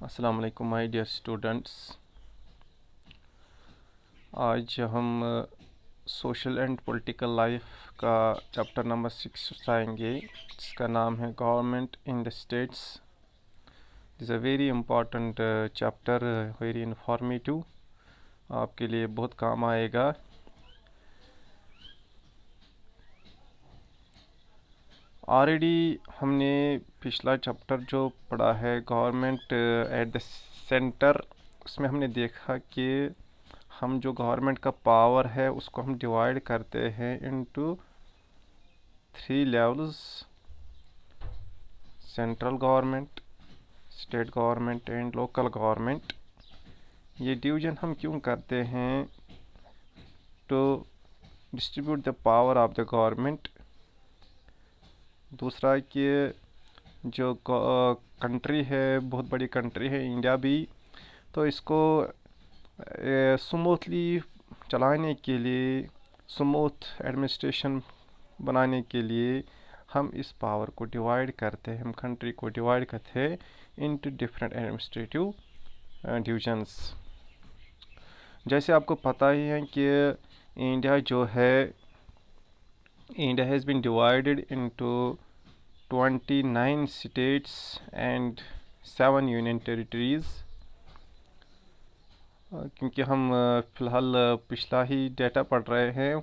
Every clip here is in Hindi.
अस्सलाम वालेकुम माय डियर स्टूडेंट्स। आज हम सोशल एंड पॉलिटिकल लाइफ का चैप्टर नंबर 6 उठाएंगे, जिसका नाम है government in the states. Is a very important chapter, very informative, आपके लिए बहुत काम आएगा। ऑलरेडी हमने पिछला चैप्टर जो पढ़ा है गवर्नमेंट एट द सेंटर, उसमें हमने देखा कि हम जो गवर्नमेंट का पावर है उसको हम डिवाइड करते हैं into 3 levels: central government, state government and local government. ये डिवीजन हम क्यों करते हैं? To distribute the power of the government. दूसरा कि जो कंट्री है, बहुत बड़ी कंट्री है इंडिया भी, तो इसको स्मूथली चलाने के लिए, स्मूथ एडमिनिस्ट्रेशन बनाने के लिए हम इस पावर को डिवाइड करते हैं, हम कंट्री को डिवाइड करते हैं इनटू डिफरेंट एडमिनिस्ट्रेटिव डिविजन्स। जैसे आपको पता ही है कि इंडिया जो है, India has been divided into 29 states and 7 union territories. क्योंकि हम फ़िलहाल पिछला ही डेटा पढ़ रहे हैं,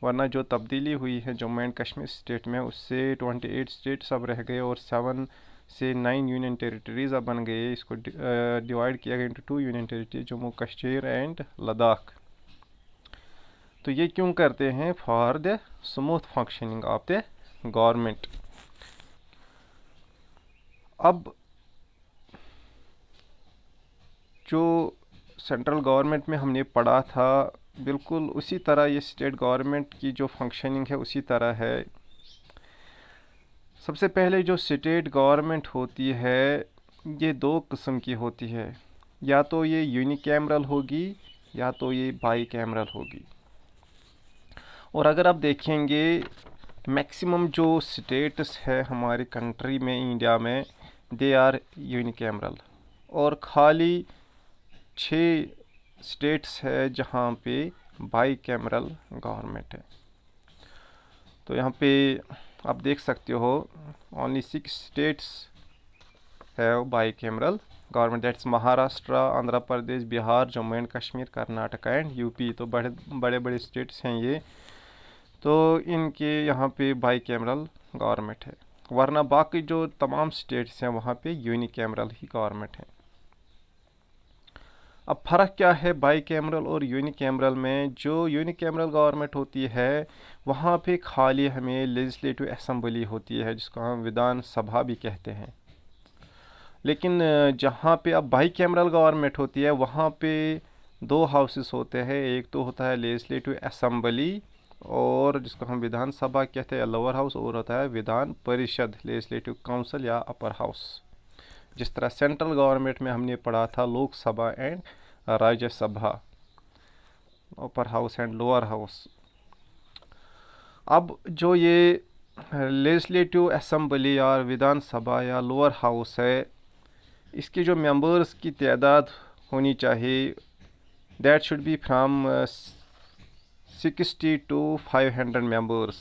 वरना जो तब्दीली हुई है जम्मू एंड कश्मीर स्टेट में, उससे 28 स्टेट्स अब रह गए और 7 से 9 यूनियन टेरिटरीज़ अब बन गए। इसको डिवाइड किया गया into 2 union territory, Jammu Kashmir and Ladakh. तो ये क्यों करते हैं? For the smooth functioning of the government. अब जो सेंट्रल गवर्नमेंट में हमने पढ़ा था, बिल्कुल उसी तरह ये स्टेट गवर्नमेंट की जो फंक्शनिंग है उसी तरह है। सबसे पहले जो स्टेट गवर्नमेंट होती है, ये 2 किस्म की होती है, या तो ये यूनिकैमरल होगी या तो ये बाई कैमरल होगी। और अगर आप देखेंगे, मैक्सिमम जो स्टेट्स है हमारी कंट्री में, इंडिया में, दे आर यूनिकैमरल, और खाली 6 स्टेट्स है जहाँ पे बाई कैमरल गवर्नमेंट है। तो यहाँ पे आप देख सकते हो ओनली 6 स्टेट्स है by cameral government, that's Maharashtra, Andhra Pradesh, Bihar, Jammu and Kashmir, Karnataka and UP. तो बड़े बड़े स्टेट्स हैं ये, तो इनके यहाँ पे बाई कैमरल गवर्नमेंट है, वरना बाकी जो तमाम स्टेट्स हैं वहाँ पे यूनिकैमरल ही गवर्नमेंट है। अब फ़र्क क्या है बाई कैमरल और यूनिकैमरल में? जो यूनिकैमरल गवर्नमेंट होती है वहाँ पे खाली हमें लेजिस्लेटिव असेंबली होती है, जिसको हम विधान सभा भी कहते हैं। लेकिन जहाँ पे अब बाई कैमरल गवर्नमेंट होती है वहाँ पे 2 हाउसेस होते हैं। एक तो होता है लेजिस्लेटिव असेंबली, और जिसको हम विधान सभा कहते हैं, लोअर हाउस, और होता है विधान परिषद, लेजिस्लेटिव काउंसिल या अपर हाउस। जिस तरह सेंट्रल गवर्नमेंट में हमने पढ़ा था Lok Sabha and Rajya Sabha, upper house and lower house. अब जो ये लेजिस्लेटिव असेंबली या विधान सभा या लोअर हाउस है, इसके जो मेंबर्स की तादाद होनी चाहिए, that should be from 60 to 500 members.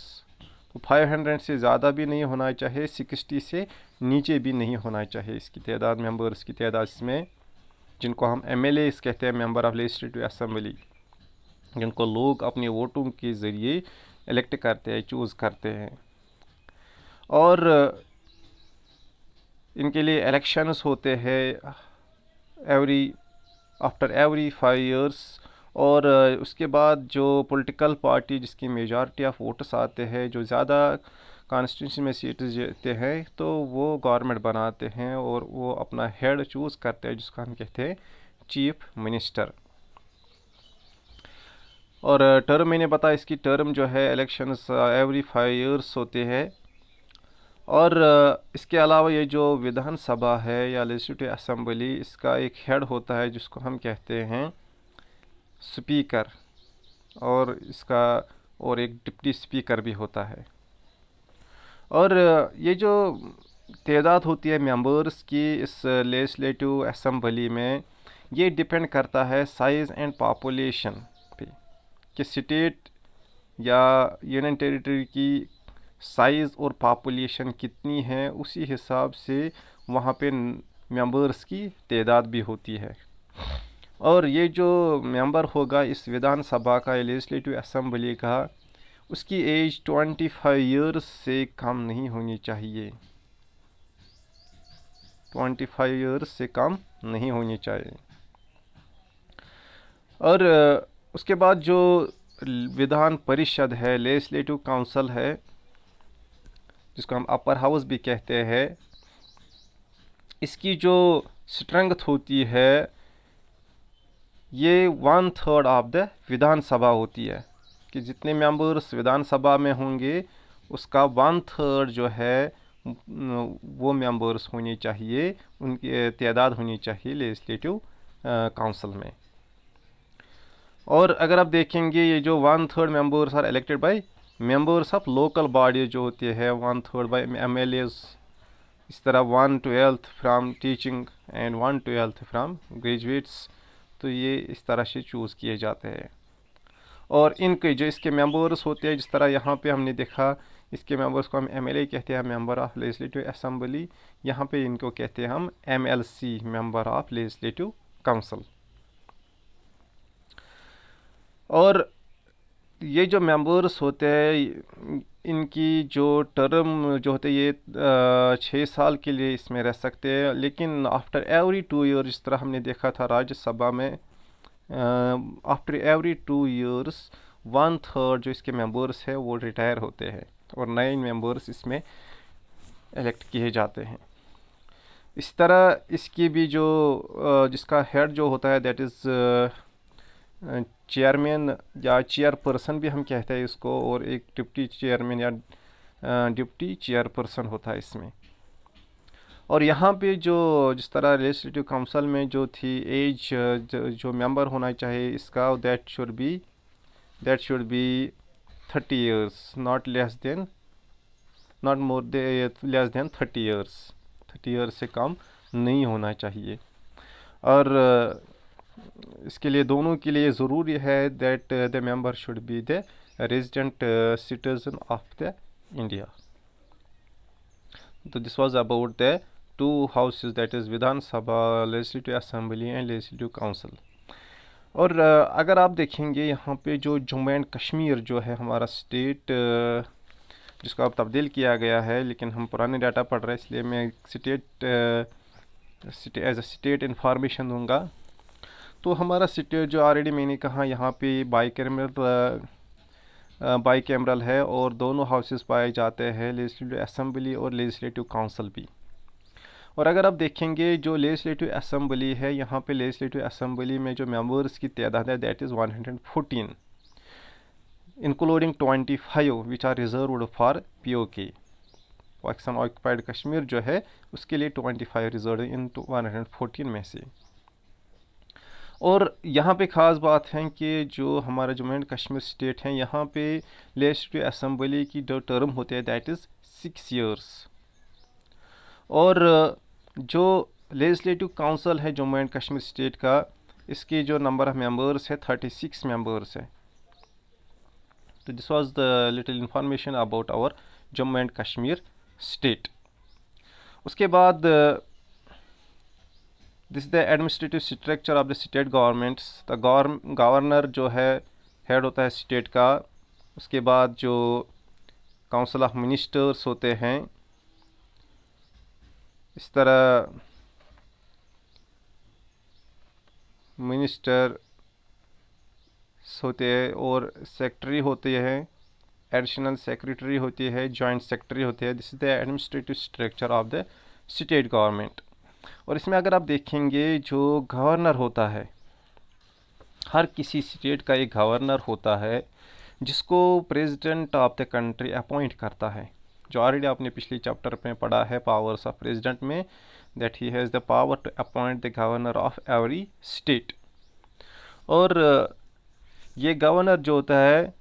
तो 500 से ज़्यादा भी नहीं होना चाहिए, 60 से नीचे भी नहीं होना चाहिए इसकी तादाद, मेंबर्स की तादाद इसमें, जिनको हम MLAs कहते हैं, मेंबर ऑफ लेजिस्लेटिव असेंबली, जिनको लोग अपने वोटों के ज़रिए इलेक्ट करते हैं, चूज़ करते हैं। और इनके लिए इलेक्शंस होते हैं आफ्टर एवरी 5 इयर्स। और उसके बाद जो पॉलिटिकल पार्टी जिसकी मेजॉरिटी ऑफ वोट्स आते हैं, जो ज़्यादा कॉन्स्टिट्यूंसी में सीट्स जीतते हैं, तो वो गवर्नमेंट बनाते हैं और वो अपना हेड चूज़ करते हैं, जिसको हम कहते हैं चीफ मिनिस्टर। और टर्म मैंने बताया, इसकी टर्म जो है इलेक्शंस एवरी 5 इयर्स होते हैं। और इसके अलावा ये जो विधान सभा है या लेजिस्लेटिव असेंबली, इसका एक हेड होता है जिसको हम कहते हैं स्पीकर, और इसका और एक डिप्टी स्पीकर भी होता है। और ये जो तादाद होती है मेंबर्स की इस लेजिस्लेटिव असम्बली में, ये डिपेंड करता है साइज़ एंड पॉपुलेशन पे कि स्टेट या यूनियन टेरिटरी की साइज़ और पॉपुलेशन कितनी है, उसी हिसाब से वहाँ पे मेंबर्स की तादाद भी होती है। और ये जो मेंबर होगा इस विधानसभा का, लेजिस्लेटिव असम्बली का, उसकी एज 25 ईयर्स से कम नहीं होनी चाहिए। 25 ईयर्स से कम नहीं होनी चाहिए। और उसके बाद जो विधान परिषद है, लेजिस्लेटिव काउंसिल है, जिसको हम अपर हाउस भी कहते हैं, इसकी जो स्ट्रेंथ होती है ये 1/3 ऑफ द विधानसभा होती है, कि जितने मेंबर्स विधानसभा में होंगे उसका 1/3 जो है वो मेंबर्स होनी चाहिए, उनकी तादाद होनी चाहिए लेजिस्लेटिव काउंसिल में। और अगर आप देखेंगे ये जो 1/3 members are elected by members of local body जो होती है, 1/3 बाय MLAs, इस तरह 1/12 from teaching and 1/12 from graduates, तो ये इस तरह से चूज़ किए जाते हैं। और इनके जो इसके मेंबर्स होते हैं, जिस तरह यहाँ पे हमने देखा, इसके मेंबर्स को हम MLA कहते हैं, मेंबर ऑफ लेजिस्लेटिव असम्बली। यहाँ पे इनको कहते हैं हम MLC, member of legislative council. और ये जो मेंबर्स होते हैं इनकी जो टर्म जो होते हैं ये 6 साल के लिए इसमें रह सकते हैं, लेकिन आफ्टर एवरी 2 ईयर, जिस तरह हमने देखा था राज्यसभा में, आफ्टर एवरी 2 ईयर्स 1/3 जो इसके मेंबर्स हैं वो रिटायर होते हैं और नए मेंबर्स इसमें इलेक्ट किए जाते हैं। इस तरह इसकी भी जो जिसका हेड जो होता है, दैट इज़ चेयरमैन या चेयरपर्सन भी हम कहते हैं इसको, और एक डिप्टी चेयरमैन या डिप्टी चेयरपर्सन होता है इसमें। और यहाँ पे जो जिस तरह लेजिस्लेटिव काउंसिल में जो थी एज जो मेंबर होना चाहिए इसका, that should B 30 years, not more less than 30 years, 30 years से कम नहीं होना चाहिए। और इसके लिए दोनों के लिए ज़रूरी है that the member should be the resident citizen of the India. तो this was about the 2 houses, that is Vidhan Sabha, legislative assembly and legislative council. और अगर आप देखेंगे यहाँ पे जो जम्मू एंड कश्मीर जो है हमारा स्टेट, जिसको अब तब्दील किया गया है, लेकिन हम पुराने डाटा पढ़ रहे हैं इसलिए मैं एज अ स्टेट इंफॉर्मेशन दूंगा। तो हमारा स्टेट जो ऑलरेडी मैंने कहा यहाँ पे बाईकैमरल है और दोनों हाउसेस पाए जाते हैं, लेजिस्लेटिव असम्बली और लेजिस्लेटिव काउंसिल भी। और अगर आप देखेंगे जो लेजिस्लेटिव असम्बली है, यहाँ पे लेजिस्लेटिव असम्बली में जो मेंबर्स की तादाद है that is 114, including 25 which are reserved for POK, Pakistan occupied Kashmir जो है उसके लिए 25 रिजर्व इन 114 में से। और यहाँ पे ख़ास बात है कि जो हमारा जम्मू एंड कश्मीर स्टेट है, यहाँ पे लेजिस्लेटिव असम्बली की जो टर्म होते हैं दैट इज़ 6 ईयर्स। और जो लेजिस्लेटिव काउंसिल है जम्मू एंड कश्मीर स्टेट का, इसकी जो नंबर ऑफ मेंबर्स है 36 मेंबर्स है। तो this was the little information about our Jammu and Kashmir state. उसके बाद this the administrative structure of the state governments. The governor जो है हेड होता है स्टेट का। उसके बाद जो काउंसिल ऑफ मिनिस्टर्स होते हैं, इस तरह मिनिस्टर होते हैं और सेक्रेटरी होते हैं, एडिशनल सेक्रेटरी होती है, जॉइंट सेक्रेटरी होते हैं। This is the administrative structure of the state government. और इसमें अगर आप देखेंगे जो गवर्नर होता है, हर किसी स्टेट का एक गवर्नर होता है जिसको president of the country appoint करता है, जो ऑलरेडी आपने पिछले चैप्टर में पढ़ा है पावर्स ऑफ प्रेसिडेंट में, that he has the power to appoint the governor of every state. और ये गवर्नर जो होता है,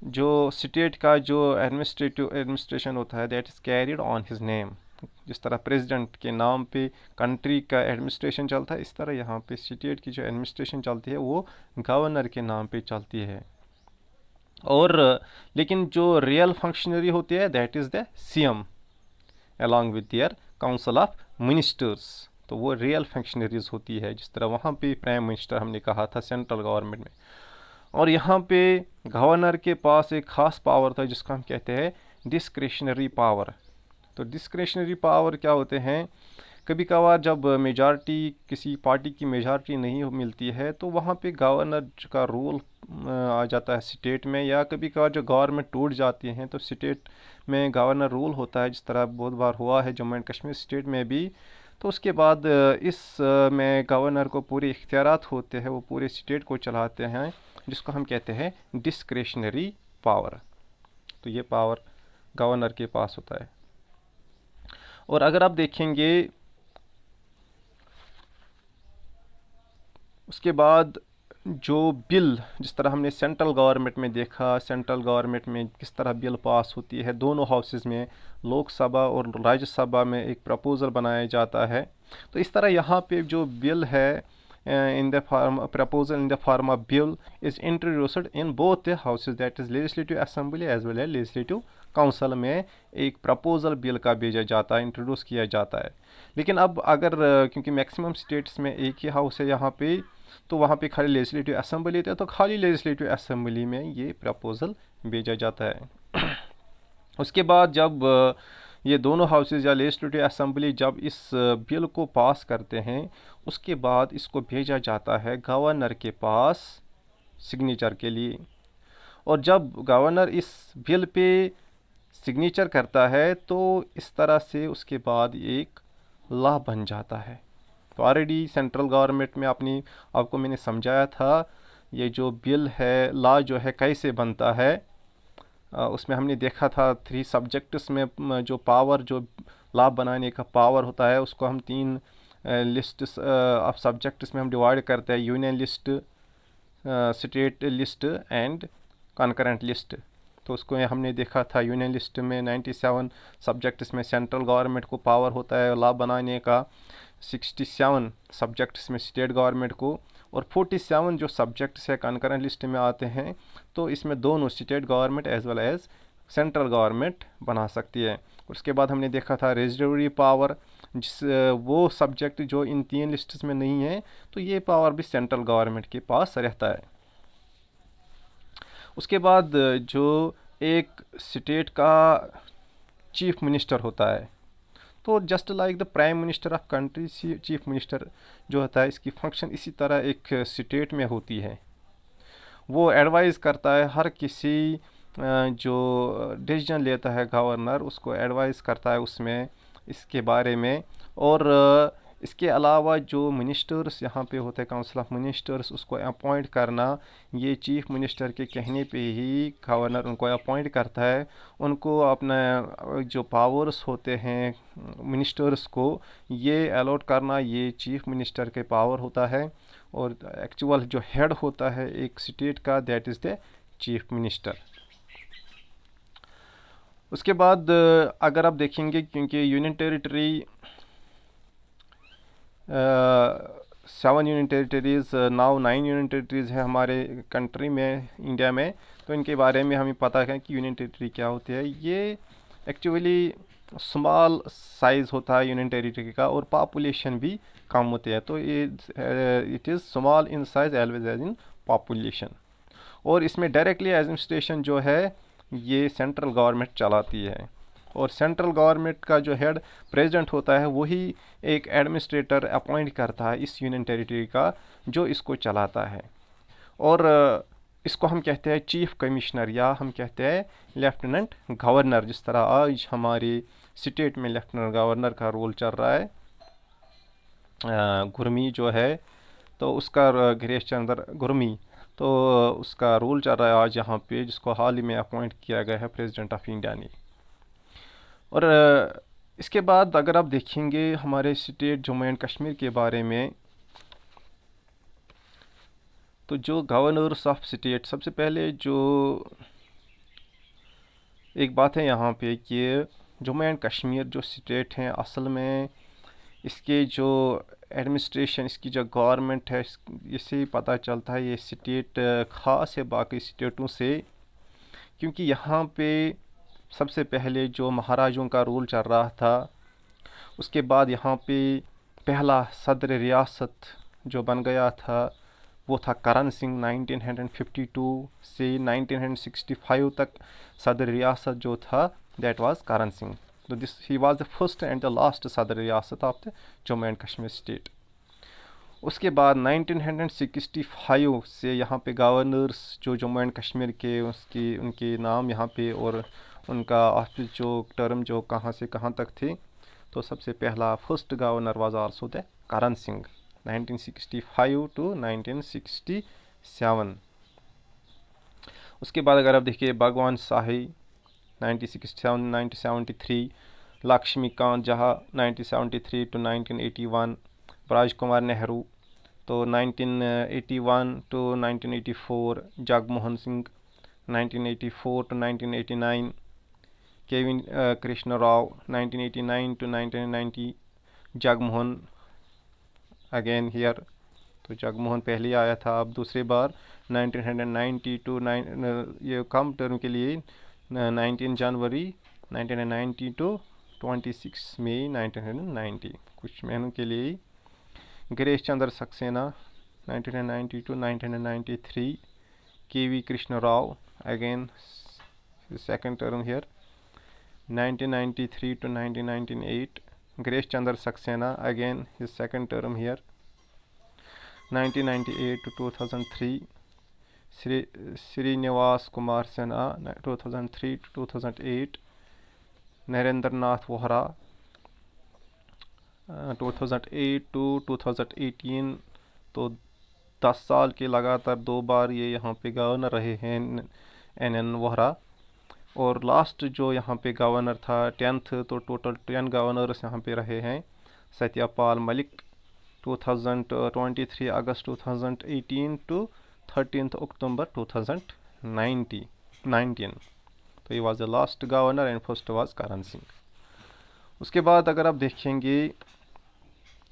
जो स्टेट का जो एडमिनिस्ट्रेशन होता है, that is carried on his name, जिस तरह प्रेसिडेंट के नाम पे कंट्री का एडमिनिस्ट्रेशन चलता है, इस तरह यहाँ पे स्टेट की जो एडमिनिस्ट्रेशन चलती है वो गवर्नर के नाम पे चलती है। और लेकिन जो रियल फंक्शनरी होती है that is the CM along with their council of ministers. तो वो रियल फंक्शनरीज होती है, जिस तरह वहाँ पे प्राइम मिनिस्टर हमने कहा था सेंट्रल गवर्नमेंट में। और यहाँ पे गवर्नर के पास एक ख़ास पावर था जिसको हम कहते हैं डिस्क्रिशनरी पावर। तो डिस्क्रिशनरी पावर क्या होते हैं, कभी कभार जब मेजॉरिटी किसी पार्टी की मेजॉरिटी नहीं मिलती है तो वहाँ पे गवर्नर का रोल आ जाता है स्टेट में, या कभी कभार जो गवर्नमेंट टूट जाती हैं तो स्टेट में गवर्नर रूल होता है, जिस तरह बहुत बार हुआ है जम्मू एंड कश्मीर स्टेट में भी। तो उसके बाद इस में गवर्नर को पूरे इख्तियारात होते हैं, वो पूरे स्टेट को चलाते हैं, जिसको हम कहते हैं डिस्क्रिशनरी पावर। तो ये पावर गवर्नर के पास होता है। और अगर आप देखेंगे उसके बाद जो बिल, जिस तरह हमने सेंट्रल गवर्नमेंट में देखा, सेंट्रल गवर्नमेंट में किस तरह बिल पास होती है, दोनों हाउसेस में लोकसभा और राज्यसभा में एक प्रपोज़ल बनाया जाता है। तो इस तरह यहाँ पे जो बिल है in the form proposal in the form of bill is introduced in both the houses, that is legislative assembly as well as legislative council में एक प्रपोजल बिल का भेजा जाता है, इंट्रोड्यूस किया जाता है। लेकिन अब अगर क्योंकि मैक्सिमम स्टेट्स में एक ही हाउस है यहाँ पे, तो वहाँ पे खाली लेजिस्लेटिव असेंबली है, तो खाली लेजिस्लेटिव असेंबली में ये प्रपोजल भेजा जाता है। उसके बाद जब ये दोनों हाउसेज या लेजिस्लेटिव असेंबली जब इस बिल को पास करते हैं, उसके बाद इसको भेजा जाता है गवर्नर के पास सिग्नेचर के लिए। और जब गवर्नर इस बिल पे सिग्नेचर करता है तो इस तरह से उसके बाद एक लॉ बन जाता है। तो ऑलरेडी सेंट्रल गवर्नमेंट में आपको मैंने समझाया था ये जो बिल है, लॉ जो है कैसे बनता है। उसमें हमने देखा था 3 सब्जेक्ट्स में जो पावर, जो लॉ बनाने का पावर होता है, उसको हम 3 लिस्ट ऑफ सब्जेक्ट्स में हम डिवाइड करते हैं, union list, state list and concurrent list. तो उसको हमने देखा था यूनियन लिस्ट में 97 सब्जेक्ट्स में सेंट्रल गवर्नमेंट को पावर होता है लॉ बनाने का, 67 सब्जेक्ट्स में स्टेट गवर्नमेंट को, और 47 जो सब्जेक्ट्स है कॉन्करेंट लिस्ट में आते हैं। तो इसमें दोनों state government as well as central government बना सकती है। उसके बाद हमने देखा था रेजिडरी पावर, जिस वो सब्जेक्ट जो इन 3 लिस्ट्स में नहीं है, तो ये पावर भी सेंट्रल गवर्नमेंट के पास रहता है। उसके बाद जो एक स्टेट का चीफ मिनिस्टर होता है, तो just like the prime minister of country, chief minister जो होता है इसकी फंक्शन इसी तरह एक स्टेट में होती है। वो एडवाइज़ करता है हर किसी जो डिसीजन लेता है गवर्नर, उसको एडवाइज़ करता है उसमें इसके बारे में। और इसके अलावा जो मिनिस्टर्स यहाँ पे होते हैं, काउंसिल ऑफ मिनिस्टर्स, उसको अपॉइंट करना, ये चीफ मिनिस्टर के कहने पे ही गवर्नर उनको अपॉइंट करता है। उनको अपना जो पावर्स होते हैं मिनिस्टर्स को, ये अलॉट करना, ये चीफ मिनिस्टर के पावर होता है। और एक्चुअल जो हेड होता है एक स्टेट का, that is the chief minister. उसके बाद अगर आप देखेंगे, क्योंकि union territory 7 union territories, now 9 union territories है हमारे कंट्री में, इंडिया में। तो इनके बारे में हमें पता है कि यूनियन टेरिटरी क्या होती है। ये एक्चुअली स्मॉल साइज़ होता है यूनियन टेरिटरी का, और पॉपुलेशन भी कम होती है। तो it is small in size always as in population. और इसमें डायरेक्टली एडमिनिस्ट्रेशन जो है ये सेंट्रल गवर्नमेंट चलाती है। और सेंट्रल गवर्नमेंट का जो हेड प्रेसिडेंट होता है वही एक एडमिनिस्ट्रेटर अपॉइंट करता है इस यूनियन टेरिटरी का, जो इसको चलाता है। और इसको हम कहते हैं चीफ कमिश्नर, या हम कहते हैं लेफ्टिनेंट गवर्नर। जिस तरह आज हमारी स्टेट में लेफ्टिनेंट गवर्नर का रोल चल रहा है, गुरमी जो है, तो उसका गिरीश चंद्र गुरमी, तो उसका रोल चल रहा है आज यहाँ पे, जिसको हाल ही में अपॉइंट किया गया है प्रेसिडेंट ऑफ इंडिया ने। और इसके बाद अगर आप देखेंगे हमारे स्टेट जम्मू एंड कश्मीर के बारे में, तो जो गवर्नर्स ऑफ स्टेट, सबसे पहले जो एक बात है यहाँ पे कि जम्मू एंड कश्मीर जो स्टेट हैं असल में इसके जो एडमिनिस्ट्रेशन, इसकी जो गवर्नमेंट है, इससे ही पता चलता है ये स्टेट ख़ास है बाकी स्टेटों से, क्योंकि यहाँ पे सबसे पहले जो महाराजों का रूल चल रहा था, उसके बाद यहाँ पे पहला सदर रियासत जो बन गया था वो था करण सिंह। 1952 से 1965 तक सदर रियासत जो था दैट वाज करण सिंह। तो this he was the first and the last सदर रियासत of the Jammu and Kashmir state. उसके बाद 1965 से यहाँ पे गवर्नर्स जो जम्मू एंड कश्मीर के उनके नाम यहाँ पे और उनका ऑफिस जो टर्म जो कहाँ से कहाँ तक थे। तो सबसे पहला first governor was also the Karan Singh 1965 to 1967। उसके बाद अगर आप देखिए भगवान शाही 1967 1973, लक्ष्मीकांत जहा 1973 टू 1981, राजकुमार नेहरू तो 1981 to 1984, Jagmohan Singh 1984 to 1989, K V Krishna Rao 1989 to 1990, Jagmohan again here. तो जगमोहन पहले आया था, अब दूसरी बार 1990 टू ये कम टर्म के लिए 19 जनवरी 1990 टू 26 मई 1990, कुछ महीनों के लिए। Girish Chandra Saxena 1990 to 1993, KV Krishna Rao again second term here 1993 to 1998, Girish Chandra Saxena again his second term here 1998 to 2003, Shrinivas Kumar Sinha 2003 to 2008, Narendra Nath Vohra 2008 to 2018। तो 10 साल के लगातार 2 बार ये यहाँ पे गवर्नर रहे हैं NN वोहरा। और लास्ट जो यहाँ पे गवर्नर था 10th, तो टोटल 10 गवर्नर्स यहाँ पे रहे हैं। सत्यपाल मलिक 2023 अगस्त 2018 टू 13 अक्टूबर 2019। तो ये was the last governor and first was Karan Singh. उसके बाद अगर आप देखेंगे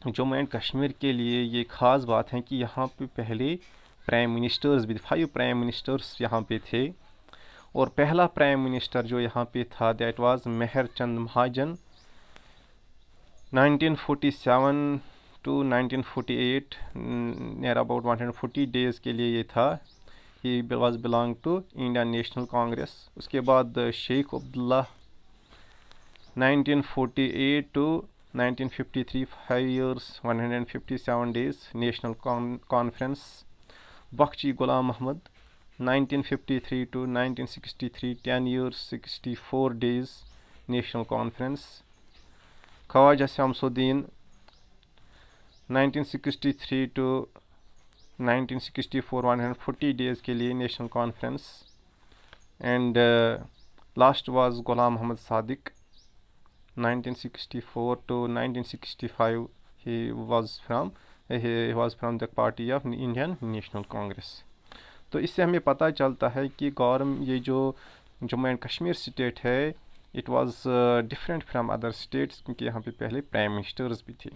जम्मू एंड कश्मीर के लिए ये ख़ास बात है कि यहाँ पे पहले प्राइम मिनिस्टर्स भी 5 प्राइम मिनिस्टर्स यहाँ पे थे। और पहला प्राइम मिनिस्टर जो यहाँ पे था that was Mehr Chand Mahajan 1947 to 1948, near about 140 days के लिए ये था। He was belong to Indian National Congress. उसके बाद Sheikh Abdullah 1948 to 1953, 5 years 157 days National Conference. Bakshi Ghulam Ahmad 1953 to 1963, 10 years 64 days National Conference. Khwaja Shamsuddin 1963 to 1964, 140 days के लिए National Conference. And last was Ghulam Mohammad Sadiq 1964 to 1965, he was from the party of Indian National Congress। तो इससे हमें पता चलता है कि ये जो जम्मू एंड कश्मीर स्टेट है it was different from other states, क्योंकि यहाँ पे पहले प्राइम मिनिस्टर्स भी थे।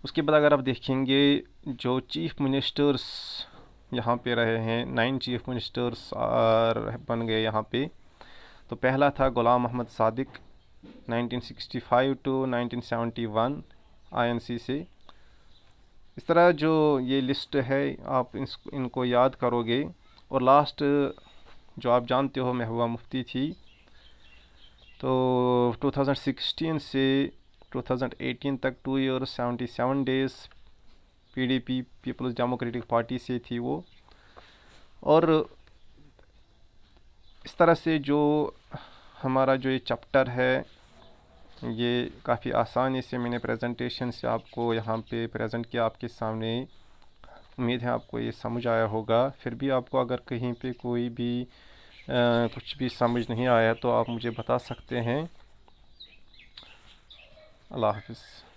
उसके बाद अगर आप देखेंगे जो चीफ मिनिस्टर्स यहाँ पे रहे हैं, 9 चीफ मिनिस्टर्स बन गए यहाँ पे। तो पहला था गुलाम मोहम्मद सादिक 1965 टू 1971 INC से। इस तरह जो ये लिस्ट है आप इनको याद करोगे। और लास्ट जो आप जानते हो महबूबा मुफ्ती थी, तो 2016 से 2018 तक 2 years 77 days PDP Peoples Democratic Party से थी वो। और इस तरह से जो हमारा जो ये चैप्टर है ये काफ़ी आसानी से मैंने प्रेजेंटेशन से आपको यहाँ पे प्रेजेंट किया आपके सामने। उम्मीद है आपको ये समझ आया होगा। फिर भी आपको अगर कहीं पे कोई भी कुछ भी समझ नहीं आया तो आप मुझे बता सकते हैं। अल्लाह हाफ़िज़।